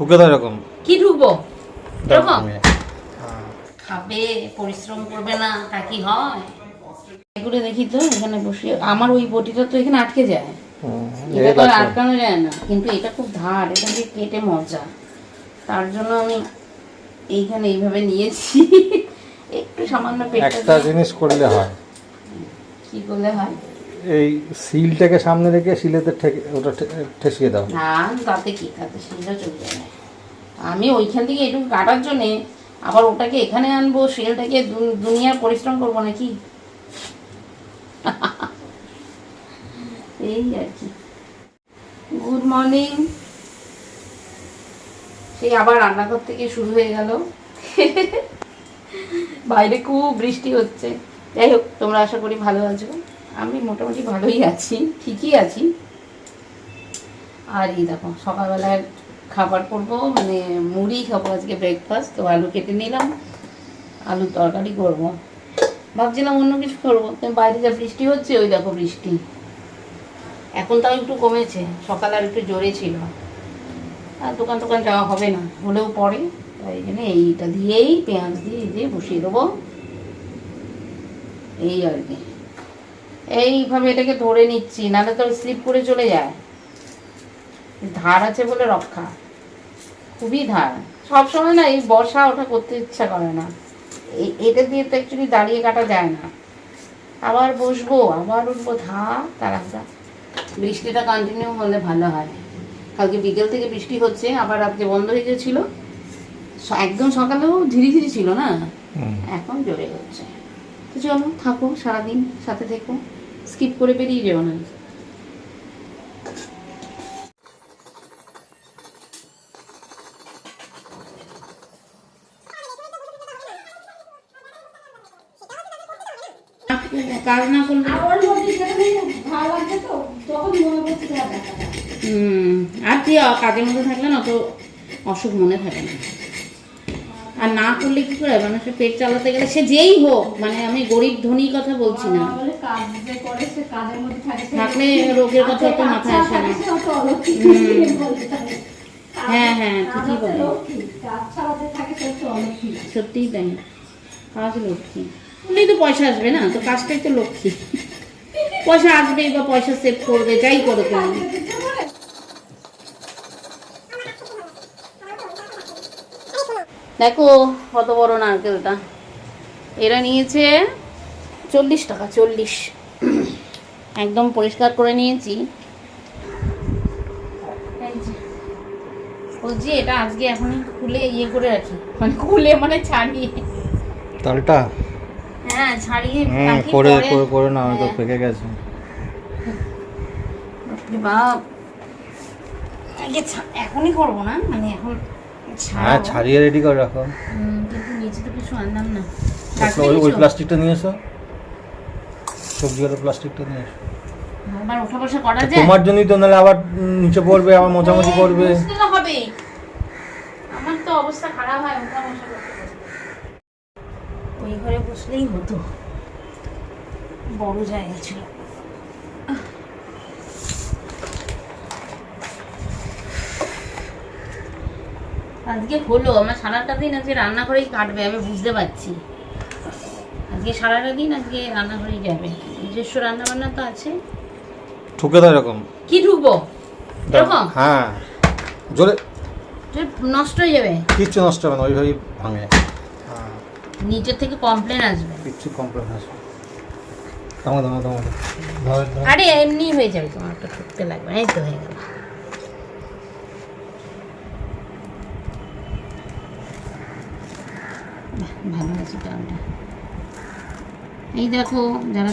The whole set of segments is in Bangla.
ঢুকে দাও এরকম। কি ঢুকবো এরকম? হ্যাঁ। খাবে, পরিশ্রম করবে না, তা কি হয়? এগুলো দেখি তো এখানে বসে, আমার ওই বটিটা তো এখানে আটকে যায়, এটা তো আর আটকানো যায় না, কিন্তু এটা খুব ধার, এটা দিয়ে কেটে মজা, তার জন্য আমি এইখানে এইভাবে নিয়েছি। একটু সামান্য একটা জিনিস করলে হয়। কি করলে হয়? এই সিলটাকে সামনে রেখে সিলেতে ওটা ঠেসিয়ে দাও। না, তাতে কি, তাতে শিলটা চলে যাবে। আমি ওইখান থেকে একটু কাটার জন্যে আবার ওটাকে এখানে আনবো, শিলটাকে দুনিয়ার পরিশ্রম করবো নাকি? এই আর কি। Good morning. সেই আবার রান্নাঘর থেকে শুরু হয়ে গেল। বাইরে খুব বৃষ্টি হচ্ছে। যাই হোক, তোমরা আশা করি ভালো আছো। আমি মোটামুটি ভালোই আছি, ঠিকই আছি। আর এই দেখো, সকালবেলায় খাবার করবো, মানে মুড়ি খাবো আজকে, ব্রেকফাস্ট। তো আলু কেটে নিলাম, আলুর তরকারি করবো। ভাবছিলাম অন্য কিছু করবো, বাইরে যা বৃষ্টি হচ্ছে, ওই দেখো বৃষ্টি। এখন তাও একটু কমেছে, সকালে আর একটু জোরে ছিল। আর দোকান যাওয়া হবে না, হলেও পরে, তাই জন্য এইটা দিয়েই পেঁয়াজ দিয়ে এই দিয়ে বসিয়ে দেবো, এই আর কি। এইভাবে এটাকে ধরে নিচ্ছি, নাহলে তো স্লিপ করে চলে যায়। ধার আছে বলে রক্ষা, খুবই ধার। সবসময় না এই বর্ষা ওঠা করতে ইচ্ছা করে না, এটা দিয়ে তো অ্যাকচুয়ালি দাঁড়িয়ে কাটা যায় না। আবার বসবো, আবার উঠবো, তাড়াহুড়া। বৃষ্টিটা কন্টিনিউ হলে ভালো হয়। কালকে বিকেল থেকে বৃষ্টি হচ্ছে, আবার আজকে বন্ধ হয়ে গেছিল। একদম সকালেও ঝিরিঝিরি ছিল না, এখন জোরে হচ্ছে। তো চলো, থাকো সারাদিন সাথে থেকো, স্কিপ করে বেরিয়ে যেও না। কাজ না করলে আর তুই কাজের মধ্যে থাকলে না তো অসুখ মনে থাকে না। আর না করলে কি করে মানুষের পেট চালাতে গেলে, সে যেই হোক, মানে আমি গরিব ধনীর কথা বলছি না, থাকলে রোগের কথা তো মাথায় আসে না। হ্যাঁ হ্যাঁ, ঠিকই বলে, সত্যিই তাই। কাজ লক্ষ্মী বললেই তো পয়সা আসবে না, তো কাজটাই তো লক্ষ্মী। পয়সা আসবেই, বা পয়সা সেভ করবে, যাই করো তুমি। দেখো কত বড় নারকেলটা, এরা নিয়েছে 40 টাকা, 40। একদম পরিষ্কার করে নিয়েছি। বলছি এটা আজকে এখন খুলে ইয়ে করে রাখি, মানে খুলে মানে ছাড়িয়ে তালটা, হ্যাঁ ছাড়িয়ে করে করে করে না, তো পেকে গেছে। বাপ, এখনই করবো না, মানে এখন হ্যাঁ, ছাড়িয়ে রেডি করে রাখো। কিন্তু নিচে তো কিছু আনলাম না। ওই প্লাস্টিকটা নিয়ে এসো, সবজিওয়ালা প্লাস্টিকটা নিয়ে এসো। আবার ওঠা বসা করা যায়? তোমার জন্যই তো, নাহলে আবার নিচে পড়বে, আবার মোছামুছি করবে। হবে, আমার তো অবস্থা খারাপ হয় ওঠা বসা করতে। ওই ঘরে বসলেই হতো, বড় জায়গা ছিল। আজকে হলো আমার সারাটা দিন, আজকে রান্নাঘরেই কাটবে, আমি বুঝতে পারছি। আজকে সারাটা দিন আজকে রান্নাঘরেই যাবে, নিজস্ব রান্না বান্না তো আছে। ঠুকে দাও এরকম। কি ঢুকবো এরকম? হ্যাঁ, জোরে। নষ্ট হয়ে যাবে। কিচ্ছু নষ্ট হবে না, ওইভাবেই ভাঙে। নিচের থেকে কমপ্লেন আসবে। কিচ্ছু কমপ্লেন আসবে। আরে এমনি হয়ে যাবে, তোমার একটা ঠুকতে লাগবে। এই তো হয়ে গেল। ভালো আছে ডালটা। এই দেখো, যারা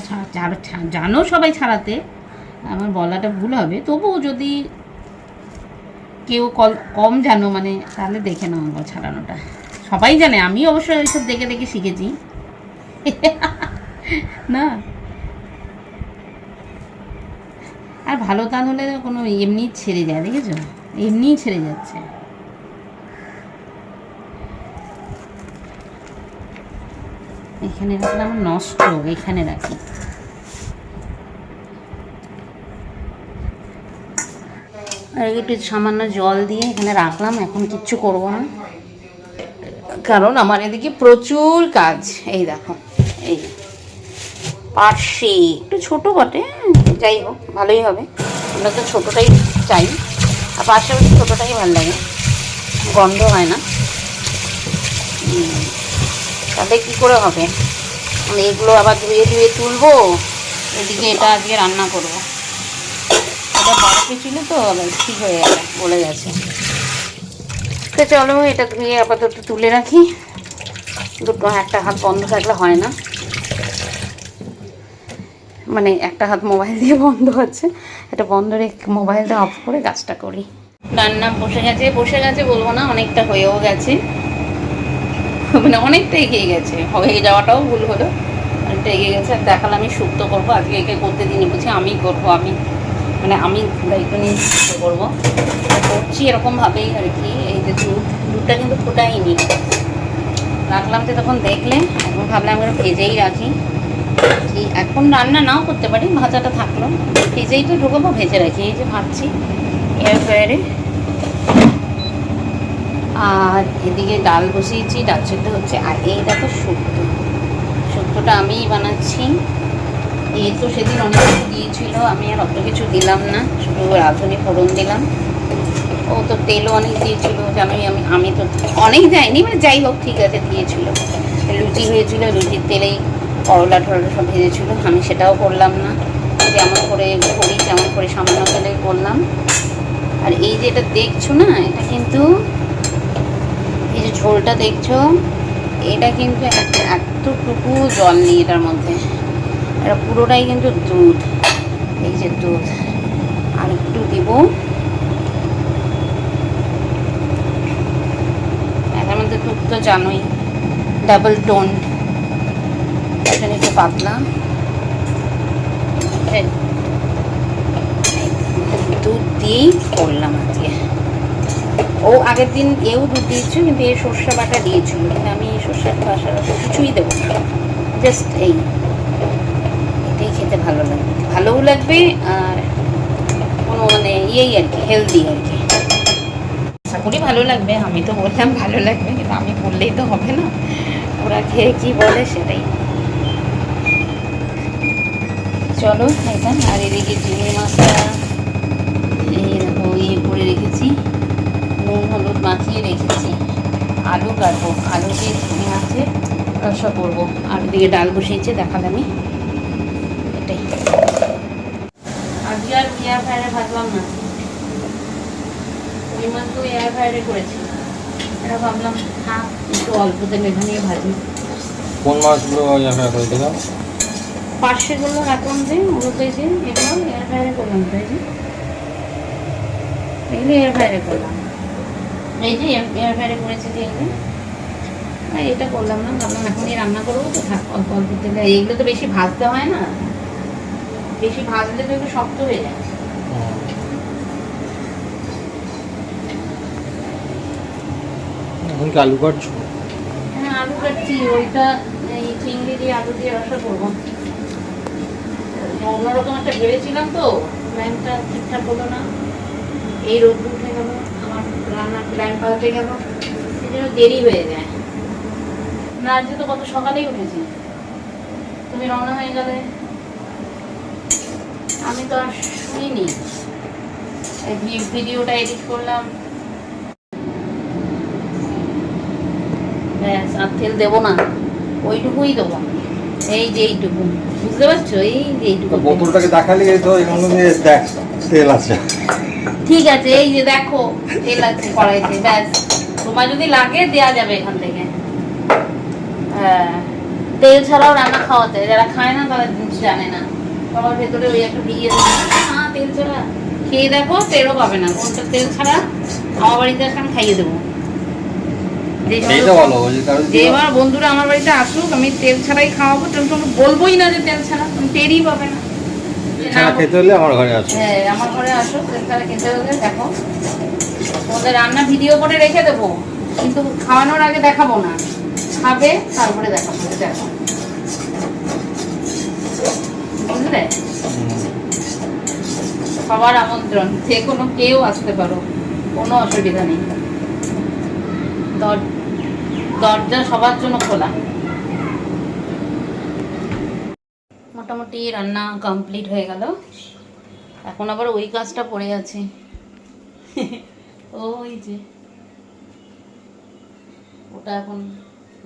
জানো সবাই ছাড়াতে, আমার বলাটা ভুল হবে, তবুও যদি কেউ কম জানো, মানে তাহলে দেখে নাও আমার ছাড়ানোটা। সবাই জানে, আমি অবশ্যই ওইসব দেখে দেখে শিখেছি। না, আর ভালো তান হলে কোনো এমনি ছেড়ে যায়, দেখেছো, এমনিই ছেড়ে যাচ্ছে। এখানে রাখলে আমার নষ্ট, এখানে রাখি। আর একটু সামান্য জল দিয়ে এখানে রাখলাম, এখন কিচ্ছু করব না, কারণ আমার এদিকে প্রচুর কাজ। এই দেখো, এই পার্শে একটু ছোটো বটে, যাই হোক ভালোই হবে, আমরা তো ছোটোটাই চাই, আর পার্শে ছোটোটাই ভালো লাগে, গন্ধ হয় না। তাহলে কী করে হবে, মানে এগুলো আবার ধুয়ে ধুয়ে তুলবো, এদিকে এটা আজকে রান্না করবো। এটা বরফে ছিল তো ঠিক হয়ে গেছে, বলে গেছে। তো চলো এটা ধুয়ে আপাতত তুলে রাখি, দুটো একটা হাত বন্ধ থাকলে হয় না, মানে একটা হাত মোবাইল দিয়ে বন্ধ আছে, এটা বন্ধ রেখে মোবাইলটা অফ করে কাজটা করি। রান্না বসে গেছে বলবো না, অনেকটা হয়েও গেছে, মানে অনেকটা এগিয়ে গেছে, হয়ে যাওয়াটাও ভুল হলো, অনেকটা এগিয়ে গেছে। আর দেখালাম আমি শুক্তো করবো, আজকে একে করতে দিনই বুঝি আমি করবো, আমি দায়িত্ব নিয়ে শুক্তো করবো, করছি এরকমভাবেই আর কি। এই যে দুধটা কিন্তু ফোটাইনি, রাখলাম তো তখন দেখলে, এখন ভাবলাম আমরা ভেজেই রাখি, কি এখন রান্না নাও করতে পারি, ভাজাটা থাকলো, ভেজেই তো ঢুকাবো, ভেজে রাখি। এই যে ভাবছি এয়ার ফ্রায়ারে, আর এদিকে ডাল বসিয়েছি, ডাল সেদ্ধ হচ্ছে, আর এই দেখো শুক্তোটা আমিই বানাচ্ছি। এই তো সেদিন অনেক কিছু দিয়েছিল, আমি আর অত কিছু দিলাম না, শুধু রাঁধুনি ফোড়ন দিলাম। ও তো তেলও অনেক দিয়েছিল, জানোই আমি তো অনেক যাইনি, মানে যাই হোক ঠিক আছে দিয়েছিল। লুচি হয়েছিল, লুচির তেলেই করলা টরলা সব ভেজেছিল, আমি সেটাও করলাম না, যেমন করে করি তেমন করে সামান্য তেলেই করলাম। আর এই যে এটা দেখছো না, এটা কিন্তু এই যে ঝোলটা দেখছো, এটা কিন্তু এতটুকু জল নেই এটার মধ্যে, এটা পুরোটাই কিন্তু দুধ, এই যে দুধ। আর একটু দিব, এটার মধ্যে দুধ তো জানোই ডাবল টোন, এটা একটু পাতলা, দুধ দিয়েই করলাম আজকে। ও আগের দিন এও দুধ দিয়েছিল, কিন্তু এই সর্ষে বাটা দিয়েছিল, কিন্তু আমি এই সর্ষে বাটা কিছুই দেবো না, জাস্ট এটাই খেতে ভালোও লাগবে, আর কোনো মানে ইয়েই আর কি, হেলদি আর কি, আশা করি ভালো লাগবে। আমি তো বললাম ভালো লাগবে, কিন্তু আমি বললেই তো হবে না, ওরা খেয়ে কি বলে সেটাই। চলো এটা, আর এদিকে চিংড়ি মাছটা এইরকম ইয়ে করে রেখেছি, নুন হলুদ মাখিয়ে রেখেছি, আলু কাটবো, আলু দিয়ে চিংড়ি মাছের রসা করবো, আর এদিকে ডাল বসিয়েছে দেখালামই, এটাই। আজকে আর এয়ার ফ্রায়ারে ভাজলাম না, ওই মাছ তো এয়ার ফ্রায়ারে করেছি, এটা ভাবলাম থাক একটু অল্প তেলে এখানেই ভাজি। কোন মাছগুলো এয়ার ফ্রায়ার করে দিলাম? পার্শেগুলো এখন যে ওগুলো যে এগুলো এয়ার ফ্রায়ারে করলাম, তাই যে এগুলো এয়ার ফ্রায়ারে করলাম, এই যে এয়ার ফ্রায়ারে করেছি যে এগুলো, এটা করলাম না, ভাবলাম এখনই রান্না করবো তো থাক অল্প অল্প তেলে। এইগুলো তো বেশি ভাজতে হয় না, বেশি ভাজলে তো একটু শক্ত হয়ে যায়। এখন কি আলু কাটছো? হ্যাঁ আলু কাটছি, ওইটা এই চিংড়ি দিয়ে আলু দিয়ে রসা করবো। অন্যরকম একটা ভেবেছিলাম তো, প্ল্যানটা ঠিকঠাক হলো না, এই রোদ উঠে গেল, আমার রান্নার প্ল্যান পাল্টে গেল, সেই জন্য দেরি হয়ে যায়। না আজকে তো কত সকালেই উঠেছি, তুমি রওনা হয়ে গেলে, আমি তো আর শুনিনি, ভিডিওটা এডিট করলাম, ব্যাস আর তেল দেবো না, ওইটুকুই দেবো, এই যে এইটুকু, বুঝতে পারছো, এই যে এইটুকু। বোতলটাকে দেখালে এই তো এর মধ্যে দেখ তেল আছে। ঠিক আছে, এই যে দেখো তেল আছে কড়াইতে, ব্যাস তোমার যদি লাগে দেয়া যাবে এখান থেকে। হ্যাঁ তেল ছাড়াও রান্না খাওয়াতে, যারা খায় না তারা জানে না, সবার ভেতরে ওই একটা ভিজিয়ে দেবে, হ্যাঁ তেল ছাড়া খেয়ে দেখো, তেলও পাবে না, কোনটা তেল ছাড়া। আমার বাড়িতে এখন খাইয়ে দেবো, এবার বন্ধুরা আমার বাড়িতে আসুক, আমি তেল ছাড়াই খাওয়াবো, তেল তো বলবোই না যে তেল ছাড়া, তুমি টেরই পাবে না। খেতে হলে আমার ঘরে আসো, হ্যাঁ আমার ঘরে আসো, তেল ছাড়া খেতে হলে দেখো, তোমাদের রান্না ভিডিও করে রেখে দেবো, কিন্তু খাওয়ানোর আগে দেখাবো না, খাবে তারপরে দেখাবো, দেখো বুঝলে। সবার আমন্ত্রণ, যে কোনো কেউ আসতে পারো, কোনো অসুবিধা নেই। দরজা সবার জন্য খোলা। মোটামুটি রান্না কমপ্লিট হয়ে গেল। এখন আবার ওই কাজটা পড়ে আছে, ওই যে ওটা এখন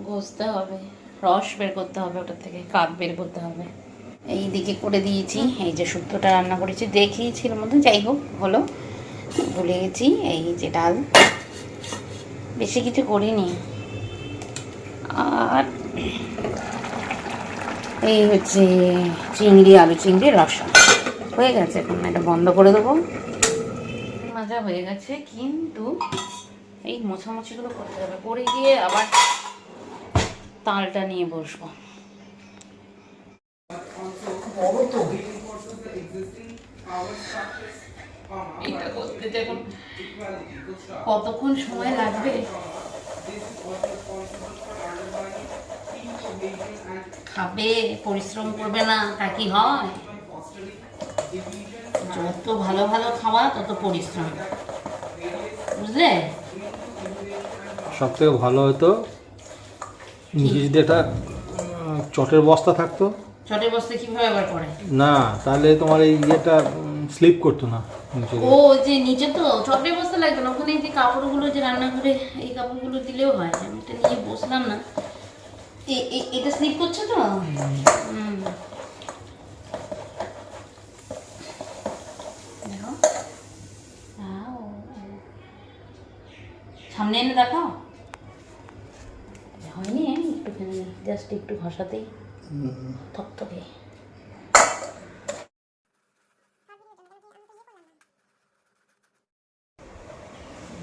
ঘষতে হবে, রস বের করতে হবে, ওটার থেকে কাঠ বের করতে হবে। এই দিকে করে দিয়েছি। এই যে শুক্তোটা রান্না করেছি, দেখিয়েছিল মতো, যাই হোক হলো, ভুলে গেছি। এই যে ডাল, বেশি কিছু করিনি। আর এই হচ্ছে চিংড়ি, আলু চিংড়ি রসা হয়ে গেছে। এখন এটা বন্ধ করে দেবো। মাজা হয়ে গেছে, কিন্তু এই মোছামুছিগুলো করতে হবে, করে গিয়ে আবার তালটা নিয়ে বসবো। এটা করতে যখন কতক্ষণ সময় লাগবে, খাবে পরিশ্রম করবে না, তা কি হয়? যত ভালো ভালো খাওয়া তত পরিশ্রম, বুঝলে? সব থেকে ভালো হতো নিচে যদি একটা চটের বস্তা থাকতো। চটের বস্তা কিভাবে আবার করে? না, তাহলে তোমার এই ইয়েটা স্লিপ করতো না নিচে। ও যে নিচে তো চটের বস্তা লাগতো না, ওখানে যে কাপড়গুলো যে রান্না করে এই কাপড়গুলো দিলেও হয়। আমি এটা নিয়ে বসলাম না, এটা স্লিপ করছে তো। দেখো, সামনে এনে দেখাও। হয়নি, একটুখানি জাস্ট একটু ঘষাতেই থকথকে।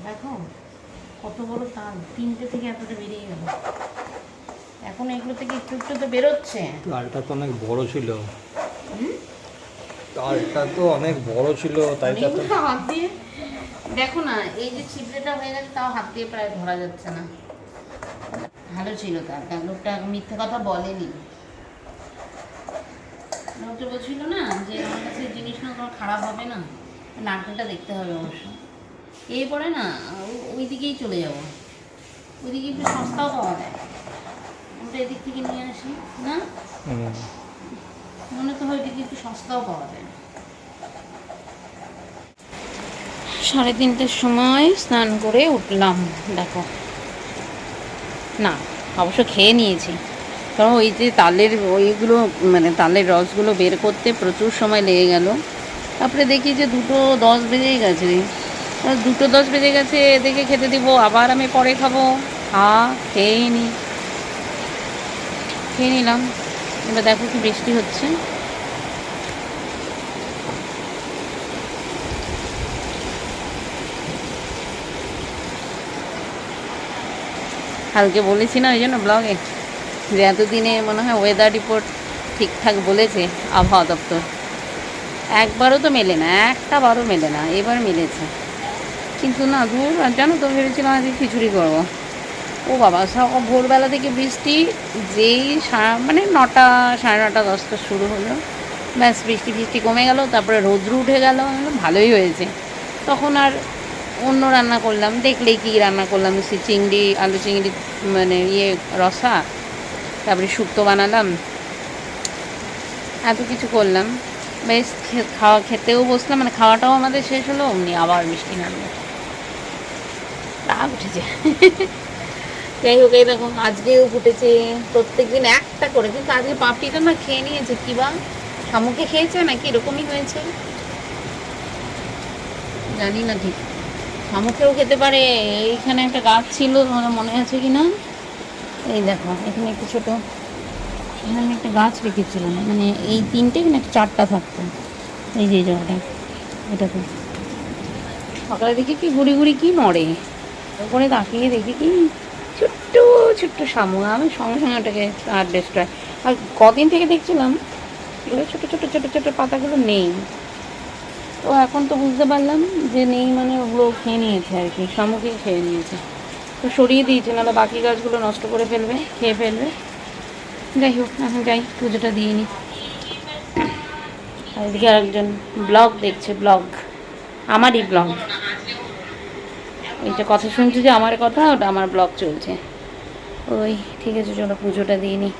দেখো কত বড় তাল, 3টে থেকে এতটা বেরিয়ে গেল। এখন এগুলো থেকে একটু একটু তো বেরোচ্ছে। তালটা তো অনেক বড় ছিল, তালটা তো অনেক বড় ছিল, তাই তো হাত দিয়ে দেখো না, এই যে ছিপড়েটা হয়ে গেছে, তাও হাত দিয়ে প্রায় ধরা যাচ্ছে না। ভালো ছিল তালটা, লোকটা মিথ্যে কথা বলেনি। লোকটা বলছিল না যে আমার কাছে জিনিসটা তোমার খারাপ হবে না, নারকেলটা দেখতে হবে অবশ্য। এরপরে না ওই দিকেই চলে যাবো, ওইদিকে একটু সস্তাও পাওয়া যায়। আমরা এদিক থেকে নিয়ে আসি না, মনে তো হয় ওইদিকে একটু সস্তাও পাওয়া যায়। 3:30টার সময় স্নান করে উঠলাম। দেখো না, অবশ্য খেয়ে নিয়েছি, কারণ ওই যে তালের ওইগুলো মানে তালের রসগুলো বের করতে প্রচুর সময় লেগে গেল। তারপরে দেখি যে 2:10 বেজেই গেছে। 2:10 বেজে গেছে, দেখে খেতে দিব, আবার আমি পরে খাবো। খেয়ে নিলাম। এবার দেখো কি বৃষ্টি হচ্ছে। কালকে বলেছি না ওই জন্য ব্লগে, যে এতদিনে মনে হয় ওয়েদার রিপোর্ট ঠিকঠাক বলেছে আবহাওয়া দপ্তর। একবারও তো মেলে না, একটা বারও মেলে না, এবার মিলেছে। কিন্তু না, দূর জানো তো, ভেবেছিলাম আজকে খিচুড়ি করবো। ও বাবা, সব ভোরবেলা থেকে বৃষ্টি, যেই মানে 9টা, 9:30, 10টা শুরু হলো, ব্যাস বৃষ্টি কমে গেল। তারপরে রৌদ্র উঠে গেল, ভালোই হয়েছে। তখন আর অন্য রান্না করলাম, দেখলেই কি রান্না করলাম, সে চিংড়ি, আলু চিংড়ি মানে রসা, তারপরে শুক্তো বানালাম, এত কিছু করলাম। বেশ খেতেও বসলাম, মানে খাওয়াটাও আমাদের শেষ হলো, অমনি আবার বৃষ্টি নামলো, রাগ উঠেছে। যাই হোক, এই দেখো আজকেও ফুটেছে, প্রত্যেক দিন একটা করে, কিন্তু আজকে পাপড়িটা না খেয়ে নিয়েছে। কি বা শামুকে খেয়েছে নাকি এরকমই হয়েছে, জানি না ঠিক। শামুকেও খেতে পারে। এইখানে একটা গাছ ছিল, তোমার মনে আছে কি না? এই দেখো, এখানে একটু ছোটো, এখানে আমি একটা গাছ রেখেছিলাম, মানে এই 3টে, এখানে 4টা থাকতো। এই যে জায়গাটা, এটা তো সকালে দেখি কি ঘুরি কি নড়ে, ওপরে তাকিয়ে দেখি কি ছোট্ট ছোট্ট শামুক। আমি সঙ্গে সঙ্গে ওটাকে আর ডিস্ট্রয়। আর কদিন থেকে দেখছিলাম এগুলো ছোটো ছোটো ছোটো ছোটো পাতাগুলো নেই, তো এখন তো বুঝতে পারলাম যে নেই, মানে ওগুলো খেয়ে নিয়েছে আর কি, শামুকই খেয়ে নিয়েছে। তো সরিয়ে দিয়েছে, নাহলে বাকি গাছগুলো নষ্ট করে ফেলবে, খেয়ে ফেলবে। যাই হোক, এখন যাই পুজোটা দিয়ে নিই। আর এদিকে আরেকজন ব্লগ দেখছে, ব্লগ, আমারই ব্লগ। ওইটা কথা শুনছি যে আমার কথা, ওটা আমার ব্লগ চলছে। ওই ঠিক আছে, চলো পুজোটা দিয়ে নিই।